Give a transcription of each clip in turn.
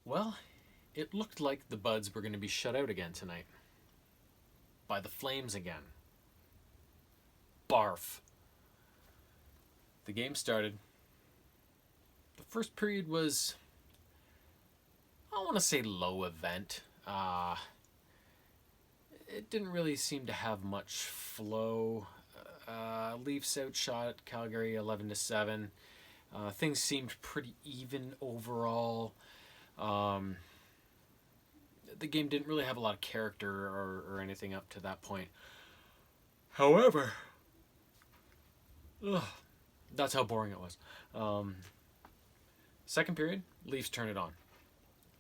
Well, it looked like the Buds were going to be shut out again tonight. By the Flames again. Barf. The game started. The first period was, I don't want to say low event. It didn't really seem to have much flow. Leafs outshot Calgary 11-7. Things seemed pretty even overall. The game didn't really have a lot of character or anything up to that point. However, that's how boring it was. Second period, Leafs turned it on.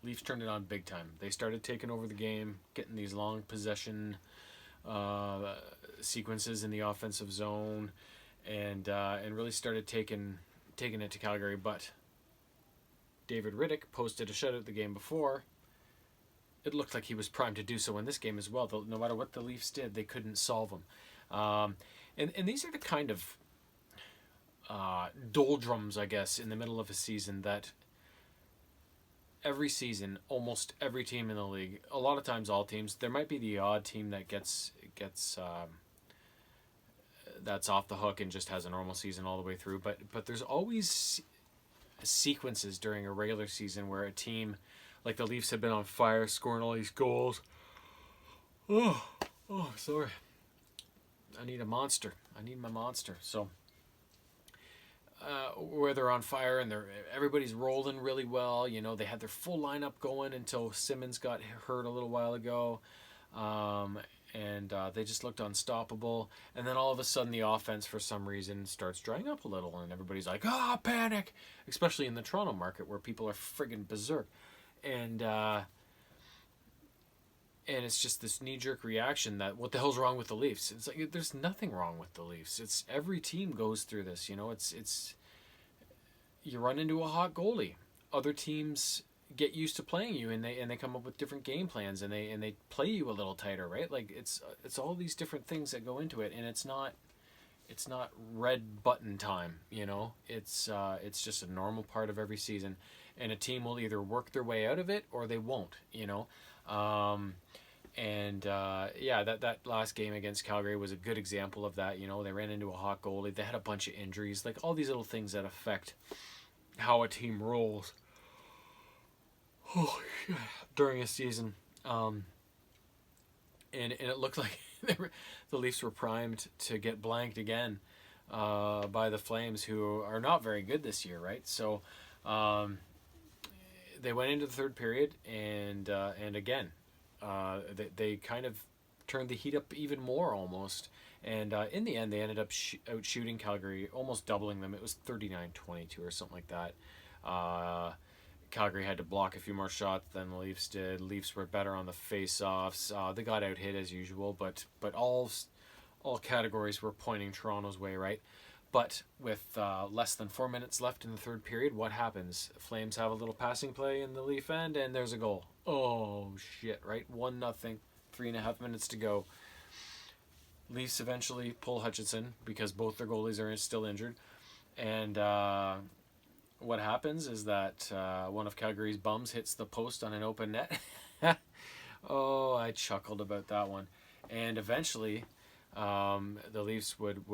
Leafs turned it on big time. They started taking over the game, getting these long possession sequences in the offensive zone, and really started taking it to Calgary. But David Riddick posted a shutout the game before. It looked like he was primed to do so in this game as well. No matter what the Leafs did, they couldn't solve him. And these are the kind of doldrums, I guess, in the middle of a season that every season, almost every team in the league, a lot of times all teams, there might be the odd team that gets that's off the hook and just has a normal season all the way through. But there's always sequences during a regular season where a team like the Leafs have been on fire, scoring all these goals. Oh, sorry. I need a monster. I need my monster. So, where they're on fire and everybody's rolling really well. You know, they had their full lineup going until Simmons got hurt a little while ago. And they just looked unstoppable. And then all of a sudden the offense, for some reason, starts drying up a little. And everybody's like, panic! Especially in the Toronto market where people are friggin' berserk. And it's just this knee-jerk reaction that what the hell's wrong with the Leafs? It's like there's nothing wrong with the Leafs. It's every team goes through this. You know, it's you run into a hot goalie. Other teams get used to playing you, and they come up with different game plans, and they play you a little tighter, right? Like it's all these different things that go into it, and it's not red button time. You know, it's just a normal part of every season. And a team will either work their way out of it or they won't, you know. That last game against Calgary was a good example of that. You know, they ran into a hot goalie. They had a bunch of injuries, like all these little things that affect how a team rolls during a season. And it looked like the Leafs were primed to get blanked again by the Flames, who are not very good this year, right? So they went into the third period, and again, they kind of turned the heat up even more almost. And in the end, they ended up out shooting Calgary, almost doubling them. It was 39-22 or something like that. Calgary had to block a few more shots than the Leafs did. Leafs were better on the face-offs. They got out hit as usual, but all categories were pointing Toronto's way, right? But with less than 4 minutes left in the third period, what happens? Flames have a little passing play in the Leaf end, and there's a goal. Oh, shit, right? 1-0, 3.5 minutes to go. Leafs eventually pull Hutchinson because both their goalies are still injured. And what happens is that one of Calgary's bums hits the post on an open net. Oh, I chuckled about that one. And eventually, the Leafs would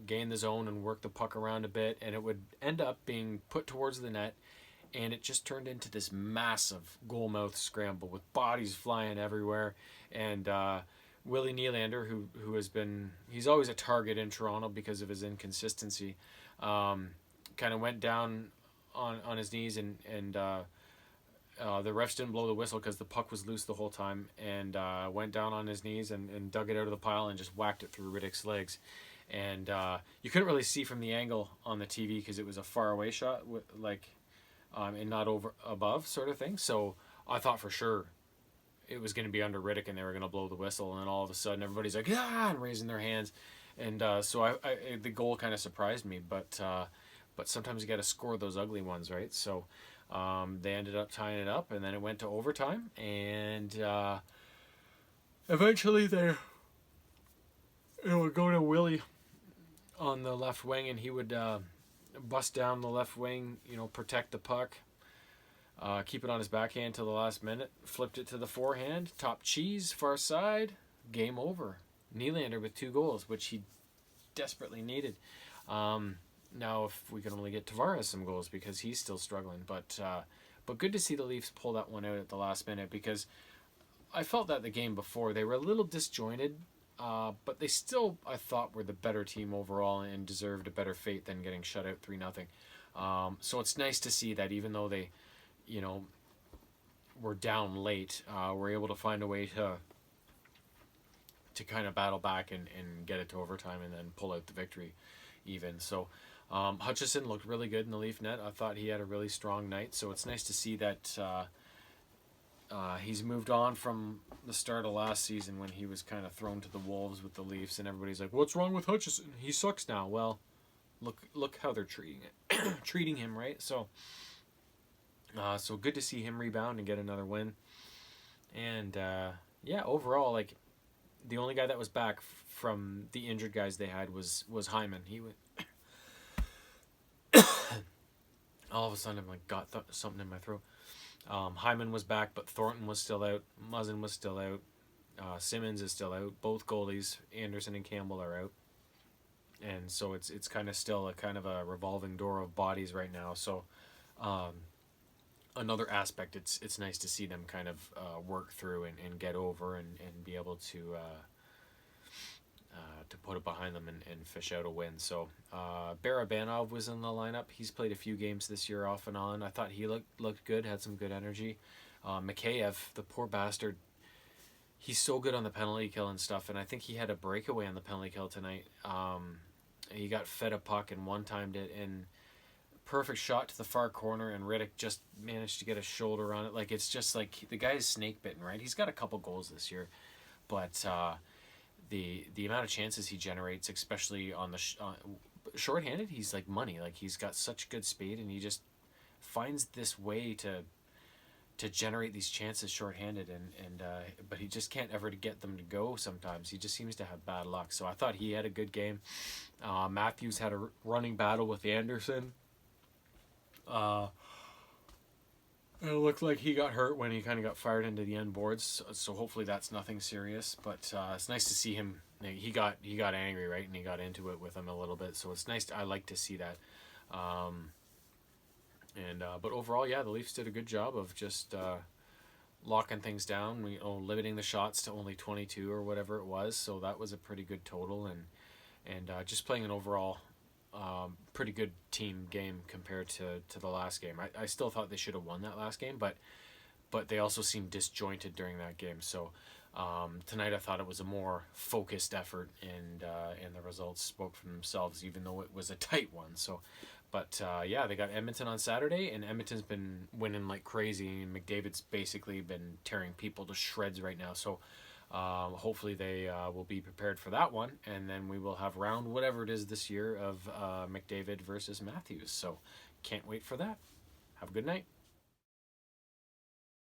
gain the zone and work the puck around a bit, and it would end up being put towards the net, and it just turned into this massive goalmouth scramble with bodies flying everywhere. And Willie Nylander, who has been, he's always a target in Toronto because of his inconsistency, kind of went down on his knees, and the refs didn't blow the whistle because the puck was loose the whole time, and went down on his knees and dug it out of the pile and just whacked it through Riddick's legs. And you couldn't really see from the angle on the TV because it was a far away shot, and not over above sort of thing. So I thought for sure it was going to be under Riddick and they were going to blow the whistle. And then all of a sudden everybody's like, and raising their hands. And so I the goal kind of surprised me, but sometimes you got to score those ugly ones, right? So they ended up tying it up, and then it went to overtime, and eventually it would go to Willie on the left wing, and he would bust down the left wing, protect the puck. Keep it on his backhand till the last minute. Flipped it to the forehand. Top cheese, far side. Game over. Nylander with 2 goals, which he desperately needed. Now, if we can only get Tavares some goals because he's still struggling, but good to see the Leafs pull that one out at the last minute because I felt that the game before they were a little disjointed, but they still I thought were the better team overall and deserved a better fate than getting shut out 3-0. So it's nice to see that even though they, you know, were down late, we're able to find a way to kind of battle back and get it to overtime and then pull out the victory even. So Hutchison looked really good in the Leaf net. I thought he had a really strong night. So it's nice to see that he's moved on from the start of last season when he was kind of thrown to the wolves with the Leafs and everybody's like, what's wrong with Hutchison? He sucks now. Well, look how they're treating him, right? So so good to see him rebound and get another win. And yeah, overall, like, the only guy that was back from the injured guys they had was Hyman. He went all of a sudden, I got something in my throat. Hyman was back, but Thornton was still out. Muzzin was still out. Simmons is still out. Both goalies, Anderson and Campbell, are out. And so it's kind of still a kind of a revolving door of bodies right now. So another aspect, it's nice to see them kind of work through and get over and be able to put it behind them and fish out a win. So Barabanov was in the lineup. He's played a few games this year off and on. I thought he looked good, had some good energy. Mikheyev, the poor bastard, he's so good on the penalty kill and stuff, and I think he had a breakaway on the penalty kill tonight. He got fed a puck and one-timed it, and perfect shot to the far corner, and Riddick just managed to get a shoulder on it. Like, it's just like the guy is snake bitten, right? He's got a couple goals this year, but the amount of chances he generates, especially on the shorthanded, he's like money. Like, he's got such good speed, and he just finds this way to generate these chances shorthanded, and but he just can't ever get them to go. Sometimes he just seems to have bad luck. So I thought he had a good game. Matthews had a running battle with Anderson. It looked like he got hurt when he kind of got fired into the end boards, so hopefully that's nothing serious. But it's nice to see him. He got angry, right, and he got into it with him a little bit. So it's nice. I like to see that. But overall, yeah, the Leafs did a good job of just locking things down. Limiting the shots to only 22 or whatever it was. So that was a pretty good total, and just playing an overall pretty good team game compared to the last game. I still thought they should have won that last game, but they also seemed disjointed during that game. So tonight I thought it was a more focused effort, and the results spoke for themselves, even though it was a tight one. So, but yeah, they got Edmonton on Saturday, and Edmonton's been winning like crazy, and McDavid's basically been tearing people to shreds right now. So hopefully they will be prepared for that one, and then we will have round whatever it is this year of McDavid versus Matthews. So can't wait for that. Have a good night.